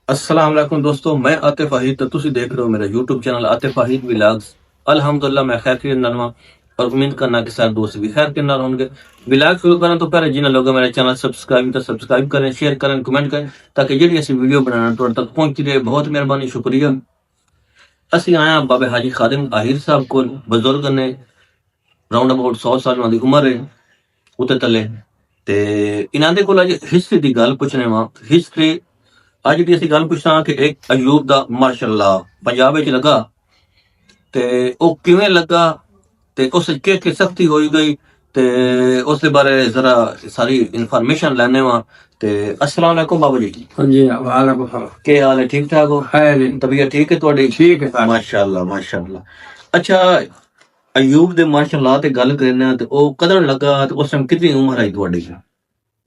अस्सलाम वालेकुम दोस्तों, मैं आतिफ वाहिद तो तुसी देख रहे हो मेरा यूट्यूब चैनल आतिफ वाहिद व्लॉग्स। अल्हम्दुलिल्लाह मैं खैर के अंदर हूं और उम्मीद करना कि सारे दोस्त भी खैर के अंदर होंगे। व्लॉग शुरू करने तो पहले जिन्हें लोग मेरा चैनल सब्सक्राइब करें, शेयर करें, कमेंट करें ताकि ਜਿਹੜੀ ਅਸੀਂ ਵੀਡੀਓ ਬਣਾਉਣਾ ਤੁਹਾਡੇ ਤੱਕ ਪਹੁੰਚਦੀ ਰਹੇ। ਬਹੁਤ ਮਿਹਰਬਾਨੀ, ਸ਼ੁਕਰੀਆ। ਅਸੀਂ ਆਇਆ ਬਾਬੇ ਹਾਜੀ ਖਾਦਿਮ ਆਹਿਰ ਸਾਹਿਬ ਕੋਲ। ਬਜ਼ੁਰਗ ਨੇ ਰਾਉਂਡ ਅਬਾਊਟ 100 ਸਾਲਾਂ ਦੀ ਉਮਰ ਹੈ ਉੱਤੇ ਤੱਲੇ ਤੇ ਇਹਨਾਂ ਦੇ ਕੋਲ ਅੱਜ ਹਿਸਟਰੀ ਦੀ ਗੱਲ ਪੁੱਛਣੇ ਵਾ। ਹਿਸਟਰੀ ਅੱਜ ਦੀ ਅਸੀਂ ਗੱਲ ਪੁੱਛਾਂ ਕਿ ਇੱਕ ਅਯੂਬ ਦਾ ਮਾਸ਼ਾਅੱਲਾ ਪੰਜਾਬ ਵਿੱਚ ਲੱਗਾ ਤੇ ਉਹ ਕਿਵੇਂ ਲੱਗਾ ਤੇ ਉਸ ਵਿੱਚ ਕੀ ਸਖਤੀ ਹੋਈ ਗਈ ਤੇ ਉਸ ਦੇ ਬਾਰੇ ਜ਼ਰਾ ਸਾਰੀ ਇਨਫੋਰਮੇਸ਼ਨ ਲੈਣੇ ਵਾ। ਤੇ अस्सलाम वालेकुम बाबू जी। हाँ जी, वालेकुम सलाम। ਕੀ ਹਾਲ ਹੈ? ਠੀਕ ਠਾਕ ਹੋ? खैर, तबीयत ठीक है ਤੁਹਾਡੀ? ठीक है साहब। ਮਾਸ਼ਾਅੱਲਾ ਮਾਸ਼ਾਅੱਲਾ। ਅੱਛਾ, ਅਯੂਬ ਦੇ ਮਾਸ਼ਾਅੱਲਾ ਤੇ ਗੱਲ ਕਰਨੇ ਤੇ ਉਹ ਕਦੋਂ ਲੱਗਾ ਤੇ ਉਸ ਟਾਈਮ ਕਿੰਨੀ ਉਮਰ ਹੈ ਤੁਹਾਡੀ?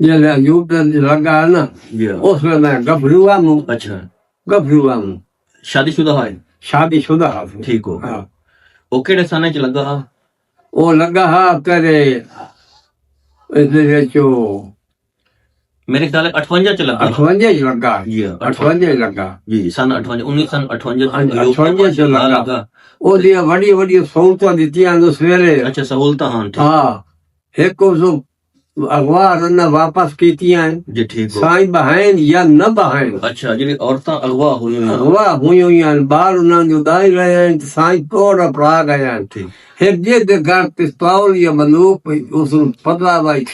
ये अयूब लगा है ना, ਜੀ उसमें मैं गभरुआ हूँ। ਅੱਛਾ, गभरुआ हूँ, ਸ਼ਾਦੀशुदा है? शादीशुदा हूँ। ठीक हो। हाँ, ਉਹ ਕਿਹੜੇ ਸਾਲ ਚ ਲੱਗਾ? वो लगा है तेरे इसलिए जो ਮੇਰੇ ਖਿਆਲ 58 ਚ ਲੱਗਾ। 58 लगा, ਜੀ 58 लगा। ਜੀ ਸਨ 58 1958 58 ਚ ਲੱਗਾ। ਉਹ ਦੀਆਂ ਵੱਡੀ ਵੱਡੀ ਸਹੂਲਤਾਂ ਦਿੱਤੀਆਂ ਨੂੰ ਸਵੇਰੇ। ਅੱਛਾ, ਸਹੂਲਤਾਂ ਹਾਂ ਠੀਕ। ਹਾਂ, ਇੱਕ ਉਸ ਅਗਵਾਰ ਨਾ ਵਾਪਸ ਕੀਤੀਆਂ ਜੀ ਠੀਕ ਹੋ। ਸਾਈਂ ਬਹਾਇਨ ਜਾਂ ਨਾ ਬਹਾਇਨ। ਅੱਛਾ, ਜਿਹੜੀ ਔਰਤਾਂ ਅਗਵਾ ਹੋਈਆਂ ਅਗਵਾ ਹੋਈਆਂ ਬਾਹਰ ਉਹਨਾਂ ਨੂੰ ਉਦਾਈ ਰਹੇ ਹਨ ਤੇ ਸਾਈਂ ਕੋੜ ਅਪਰਾ ਗਏ ਹਨ। ਠੀਕ। ਫਿਰ ਜਿਹਦੇ ਘਰ ਪਿਸਤੌਲ ਜਾਂ ਬੰਦੂਕ ਉਸ ਨੂੰ ਪਤਾ ਬਾਈ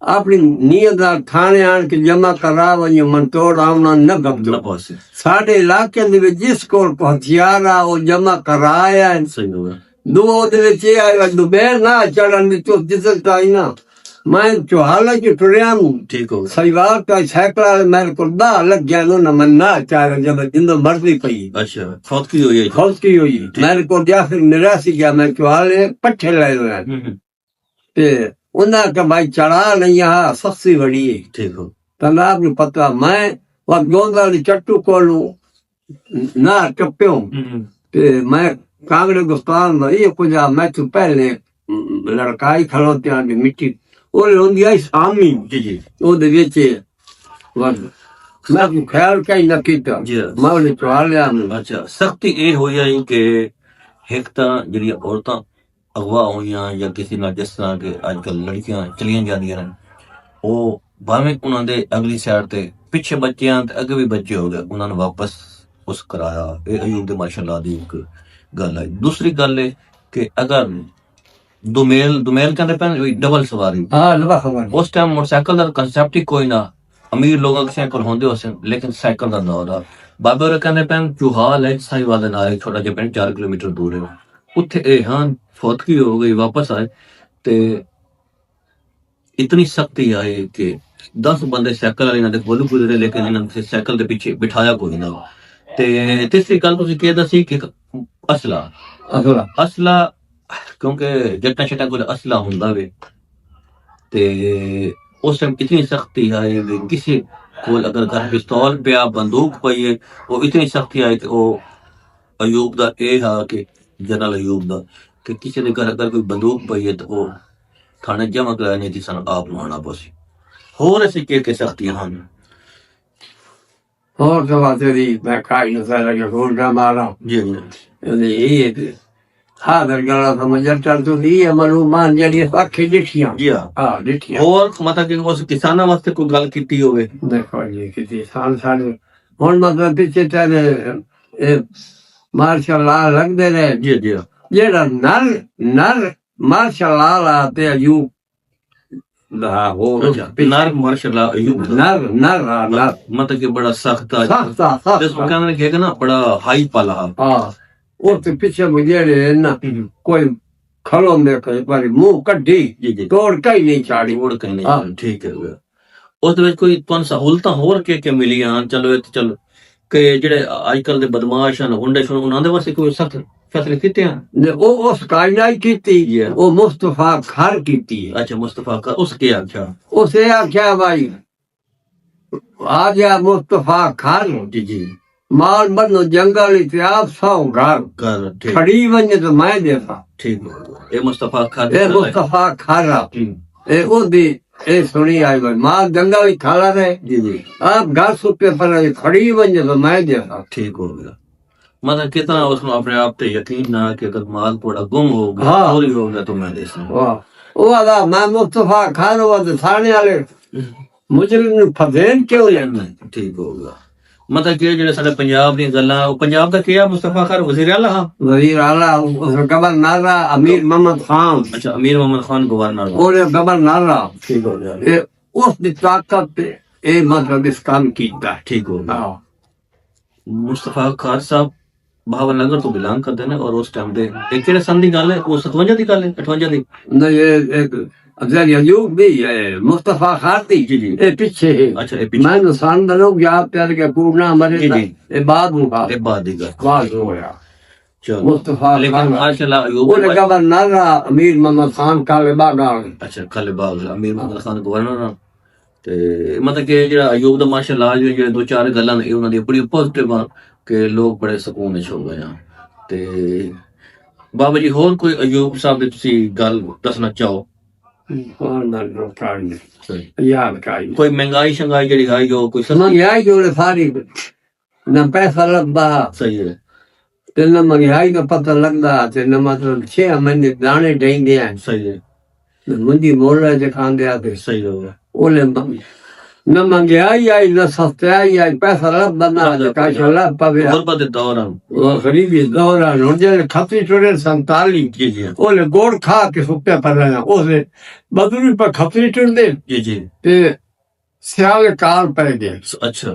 ਆਪਣੀ ਨੀਅਤ ਦਾ ਥਾਣੇ ਆਣ ਕੇ ਜਮਾ ਕਰਾ ਵਈ ਮੰਤੋੜ ਆਉਣਾ ਨਾ ਨਾ ਗਬਦੋ। ਪਾਸੇ ਸਾਡੇ ਇਲਾਕੇ ਦੇ ਵਿੱਚ ਜਿਸ ਕੋਲ ਹਥਿਆਰ ਆ ਉਹ ਜਮਾ ਕਰਾਇਆ ਹੈ। ਸਹੀ ਹੋ ਗਿਆ। ਦੋ ਦੇ ਵਿੱਚ ਇਹ ਆਇਆ ਦੁਬੇਰ ਨਾ ਚੜਨ ਦੀ ਤੂੰ ਜਿਸ ਤਾਈ ਨਾ ਮੈਂ ਚੋਹਾਲਾ ਚ ਟੁਰਿਆ ਨੂੰ ਠੀਕ ਹੋ ਗਿਆ। ਸਹੀਵਾਰ का ਸਾਈਕਲ ਮੇਰੇ ਕੋਲ ਦਾ ਲੱਗਿਆ ਨਾ ਮੈਂ ਨਾ ਚਾਹ ਜਦ ਜਿੰਦ ਮਰਦੀ ਪਈ ਅੱਛਾ, ਫੌਤ ਕੀ ਹੋਈ ਹੈ? ਖੌਸ ਕੀ ਹੋਈ ਮੇਰੇ ਕੋਲ ਜਾ ਫਿਰ ਨਿਰਾਸੀ ਗਿਆ। ਮੈਂ ਚੋਹਾਲੇ ਪੱਠੇ ਲੈ ਲਿਆ ਤੇ ਉਹਨਾਂ ਕੇ ਭਾਈ ਚੜਾ ਨਹੀਂ ਆ ਸਸਤੀ ਬੜੀ ਹੈ। ਠੀਕ ਹੋ। ਤਲਾਬ ਨੂੰ ਪਤਾ ਮੈਂ ਉਹ ਗੋਂਦਾ ਦੀ ਚੱਟੂ ਕੋਲੋਂ ਨਾ ਟੱਪਿਓ ਤੇ ਮੈਂ ਕਾਂਗੜੇ ਗੁਸਤਾਨ ਦਾ ਇਹ ਕੁਝ ਮੈਂ ਤੋਂ ਪਹਿਲੇ ਲੜਕਾਈ ਖਲੋਤਿਆਂ ਦੀ ਮਿੱਟੀ ਉਹ ਹੁੰਦੀ ਆਈ ਸਾਮੀ ਜੀ ਜੀ ਉਹਦੇ ਵਿੱਚ ਮੈਂ ਖਿਆਲ ਕਈ ਨਾ ਕੀਤਾ। ਜੀ। ਮੈਂ ਉਹਨੇ ਚਵਾ ਲਿਆ। ਅੱਛਾ, ਸਖਤੀ ਇਹ ਹੋਈ ਹੈ ਕਿ ਇੱਕ ਤਾਂ ਜਿਹੜੀਆਂ ਔਰਤਾਂ ਅਗਵਾ ਹੋਈਆਂ ਜਾਂ ਕਿਸੇ ਨਾਲ ਜਿਸ ਤਰ੍ਹਾਂ ਕਿ ਅੱਜ ਕੱਲ੍ਹ ਲੜਕੀਆਂ ਚਲੀਆਂ ਜਾਂਦੀਆਂ ਨੇ ਉਹ ਭਾਵੇਂ ਉਹਨਾਂ ਦੇ ਅਗਲੀ ਸਾਈਡ ਤੇ ਪਿੱਛੇ ਬੱਚਿਆਂ ਤੇ ਅੱਗੇ ਵੀ ਬੱਚੇ ਹੋ ਗਏ ਉਹਨਾਂ ਨੂੰ ਵਾਪਸ ਉਸ ਕਰਾਇਆ। ਇਹ ਅਯੂਬ ਦੇ ਮਾਸ਼ਾਅੱਲਾ ਦੀ ਇੱਕ ਗੱਲ ਹੈ। ਦੂਸਰੀ ਗੱਲ ਹੈ ਕਿ ਅਗਰ ਦੁਮੇਲ ਕਹਿੰਦੇ ਪੈਣ ਡਬਲ ਸਵਾਰੀ ਹਾਂ ਲਵਾ ਖਬਰ ਉਸ ਟਾਈਮ ਮੋਟਰਸਾਈਕਲ ਦਾ ਕਨਸੈਪਟ ਹੀ ਕੋਈ ਨਾ। ਅਮੀਰ ਲੋਕਾਂ ਦੇ ਸਾਈਕਲ ਹੁੰਦੇ ਉਸੇ ਲੇਕਿਨ ਸਾਈਕਲ ਦਾ ਦੌਰ ਆ। ਬਾਬੇ ਹੋਰ ਕਹਿੰਦੇ ਪੈਣ ਚੁਹਾਲ ਹੈ ਸਾਈਵਾਲ ਦੇ ਨਾਲ ਛੋਟਾ ਜਿਹਾ ਪਿੰਡ 4 ਕਿਲੋਮੀਟਰ ਦੂਰ ਹੈ। ਉੱਥੇ ਇਹ ਹਾਂ फौत की हो गई वापस आए ते इतनी सख्ती आए कि 10 बंदे साइकिल वाले इन्हां दे कोल गुजरे लेकिन इन्हां साइकिल दे पीछे बिठाया कोई ना। ते तीसरी गल तुसीं कह दसी कि असला क्योंकि जट्टां शट्टां कोल असला हुंदा वे ते उस टाइम इतनी सख्ती आए कि किसी कोल अगर घर पिस्तौल पिया बंदूक पई है वो इतनी सख्ती आए कि वो अयूब दा ये हा कि जनरल अयूब दा कि किसी ने घर अगर कोई बंदूक पई है तो वो थाने जमा कराने थी सन आप मारना पसी। होर ऐसी के सख्तियां हैं ਹੋਰ ਸਵਾ ਤੇਰੀ ਮੈਂ ਖਾਈ ਨਾ ਸਾਰਾ ਕਿ ਗੋਲਡਾ ਮਾਰਾ जी ਇਹਨੇ ਇਹ ਹਾਦਰ ਗਲਾ ਸਮਝ ਚੱਲ ਤੂੰ ਦੀ ਮਲੂਮਾਨ ਜਿਹੜੀ ਅੱਖੇ ਦੇਖੀਆਂ। जी हाँ। ਹਾਂ ਦੇਖੀਆਂ। और मतलब कि उस किसाना वास्ते कोई गल कीती होवे? ਦੇਖੋ ਜੀ ਕਿਤੇ ਸਾਲ ਸਾਡੇ ਹੁਣ ਮਤਲਬ ਪਿੱਛੇ ਤੇ ਇਹ ਮਾਰਸ਼ਲ ਆਰਟ ਲੱਗਦੇ ਨੇ जी जी ਜਿਹੜਾ ਨਰ ਮਾਰਸ਼ਲ ਆਰਟ ਤੇ ਅਯੂਬ ਦਾ ਹੋਰ नार माशाल्लाह अयूब ਨਰ मतलब कि बड़ा सख्त था ਸਖਤ जिस कहने के ना बड़ा हाई पाला। ਹਾਂ ਉਹ ਤੇ ਪਿੱਛੇ ਜਿਹੜੇ ਨਾ ਕੋਈ ਖਲੋਂਦੇ ਕੋਈ ਪਰ ਮੂੰਹ ਕੱਢੀ जी जी ਤੋੜ ਕਈ ਨਹੀਂ ਚਾੜੀ। मोड़ कहने हाँ। ठीक है वे ਉਸ ਦੇ ਵਿੱਚ ਕੋਈ ਤੁਹਾਨੂੰ ਸਹੂਲਤਾਂ ਹੋਰ ਕੀ ਮਿਲੀਆਂ? ਚਲੋ ਇਹ ਚਲੋ ਕਿ ਜਿਹੜੇ ਅੱਜ ਕੱਲ ਦੇ ਬਦਮਾਸ਼ ਹਨ ਗੁੰਡੇ ਸ਼ੁਰੂ ਉਹਨਾਂ ਦੇ ਵਾਸਤੇ ਕੋਈ ਸਖਤ ਫੈਸਲੇ ਕੀਤੇ ਹਨ? ਨੇ ਉਹ ਉਸ ਕਾਇਨਾਤ ਕੀਤੀ Yeah. ਉਹ ਮੁਸਤਫਾ ਖਰ ਕੀਤੀ ਹੈ। अच्छा मुस्तफा का उस के अच्छा ਉਸੇ ਆਖਿਆ ਭਾਈ ਆ ਜਾ ਮੁਸਤਫਾ ਖਰ जी जी ਮਾਲ ਬੰਨੋ ਜੰਗਲ ਇਤਿਆਬ ਸੌ ਘਰ कर ठीक ਖੜੀ ਵੰਜ ਤੇ ਮੈਂ ਦੇਸਾਂ। ठीक ये मुस्तफा का ਇਹ ਮੁਸਤਫਾ ਖਰ ਆ। ਇਹ ਉਹਦੀ ये सुनी आई भाई माँ गंगा भी खाला रहे जी जी आप घर सुपे पर खड़ी बन जाए तो मैं देखा ठीक हो गया मतलब कितना उसमें अपने आप पे यकीन ना कि अगर माल थोड़ा गुम हो गया हाँ। चोरी हो गया तो मैं दे सकूं वाह वो आदा मैं मुस्तफा खान हुआ तो थाने वाले मुजरिम फसेन क्यों लेना ठीक हो गया मतलब कि ਜਿਹੜੇ ਸਾਡੇ ਪੰਜਾਬ ਦੀਆਂ ਗੱਲਾਂ ਉਹ ਪੰਜਾਬ ਦਾ ਕੀ ਆ ਮੁਸਤਫਾ ਖਾਨ ਵਜ਼ੀਰ ਆਲਾ ਹਾਂ वजीर आला गवर्नर नारा अमीर मोहम्मद खान ਅੱਛਾ ਅਮੀਰ ਮੁਹੰਮਦ ਖਾਨ ਗਵਰਨਰ और गवर्नर नारा ਠੀਕ ਹੋ ਗਿਆ ये उसकी ताकत पे ये मतलब इस काम कीता है ਠੀਕ ਹੋ ਗਿਆ हाँ। ਮੁਸਤਫਾ ਖਾਨ ਸਾਹਿਬ ਭਾਵਨ ਨਗਰ ਤੋਂ ਬਿਲੋਂਗ ਕਰਦੇ ਨੇ ਔਰ ਉਸ ਟਾਈਮ ਦੇ ਇਹ ਕਿਹੜੇ ਸੰਨ ਦੀ ਗੱਲ ਹੈ ਉਹ 57 ਦੀ ਗੱਲ ਹੈ 58 ਦੀ नहीं ये एक अफजल अयूब भी है मुस्तफा खाती जी, जी। ये पीछे है ਅੱਛਾ ਇਹ ਪਿੱਛੇ मैं नुकसान लोग यहाँ प्यार के पूर्णा मरे जी, था। जी। ये बाद हुआ ਇਹ ਬਾਤ ਦੀ ਗੱਲ बाद होया ਚਲੋ मुस्तफा लेकिन खान माशाल्लाह अयूब वो गवर्नर अमीर मोहम्मद खान काले बागान ਅੱਛਾ ਕੱਲ ਬਾਗ ਅਮੀਰ ਮੁਹੰਮਦ ਖਾਨ ਗਵਰਨਰ ਆ ਤੇ ਮਤਲਬ ਕਿ ਜਿਹੜਾ ਅਯੂਬ ਦਾ ਮਾਸ਼ਾਅੱਲਾ ਜਿਹੜੇ ਦੋ ਚਾਰ ਗੱਲਾਂ ਨੇ ਇਹ ਉਹਨਾਂ ਦੀ ਬੜੀ ਪੋਜ਼ਿਟਿਵ ਆ ਕਿ ਲੋਕ ਬੜੇ ਸਕੂਨ ਵਿੱਚ ਹੋ ਗਏ ਆ ਤੇ ਬਾਬਾ ਜੀ ਹੋਰ ਕੋਈ ਅਯੂਬ ਸਾਹਿਬ ਦੀ ਤੁਸੀਂ ਗੱਲ ਦੱਸਣਾ ਚਾਹੋ याद काई ਕੋਈ ਮਹਿੰਗਾਈ ਸ਼ੰਗਾਈ ਜਿਹੜੀ ਆਈ ਹੋ ਕੋਈ ਸਸਤੀ महंगाई जो सारी न पैसा लगता ਸਹੀ ਹੈ ते न महंगाई का पता लगता ते न मतलब 6 महीने दाने डेंगे हैं ਸਹੀ ਹੈ मुंडी मोल जे खांदे आते ਸਹੀ ਹੋ ਗਿਆ ओले न महंगाई आई न सस्ताई आई पैसा लगता ना काश लग पवे गुरबत ਦੇ ਦੌਰਾਨ वो गरीबी दौरान हुन जे खपी टोरे 47 ਜੀ ਜੀ ओले गोड़ खा के सुप्या पर रहा ओसे बदली पर खपी टोंदे ਜੀ ਜੀ ते सियाल काल पै गए ਅੱਛਾ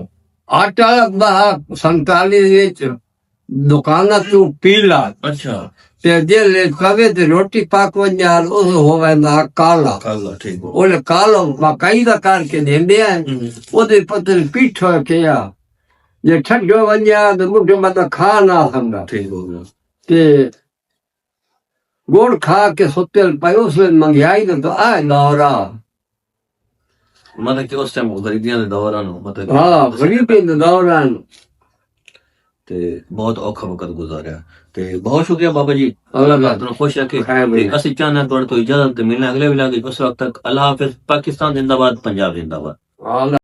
आटा लगदा 47 विच दुकाना तू पीला ਅੱਛਾ ते जे ले तवे ते रोटी पाक वंजाल उस होवेंदा काला ਕੱਲ ਠੀਕ ਹੋ ओले कालो बाकायदा करके देंदे हैं ओदे पत्तर पीठो के या जे ठड्डो वंजा ते मुठो मत खा ना संदा ਠੀਕ ਹੋ ਗਿਆ ते गोड़ खा के सुतल पे उस महंगाई तो आ दौरा ਮਤਲਬ ਕਿ ਉਸ ਟਾਈਮ ਗਰੀਬੀਆਂ ਦੇ ਦੌਰਾਨ ਮਤਲਬ हाँ गरीबी के दौरान ਤੇ ਬਹੁਤ ਔਖਾ ਵਕਤ ਗੁਜ਼ਾਰਿਆ ਤੇ ਬਹੁਤ ਸ਼ੁਕਰੀਆ ਬਾਬਾ ਜੀ अल्लाह ਅੱਲਾਹ ਤੁਹਾਨੂੰ ਖੁਸ਼ ਰੱਖੇ खैर ਤੇ ਅਸੀਂ ਚਾਹੁੰਦੇ ਹਾਂ ਤੁਹਾਡੇ ਤੋਂ ਇਜਾਜ਼ਤ ਤੇ ਮਿਲਣਾ ਅਗਲੇ ਵਿਲਾਗ ਉਸ ਵਕਤ ਤੱਕ ਅੱਲਾਹ ਹਾਫਿਜ਼ ਪਾਕਿਸਤਾਨ ਜ਼ਿੰਦਾਬਾਦ ਪੰਜਾਬ ਜ਼ਿੰਦਾਬਾਦ Allah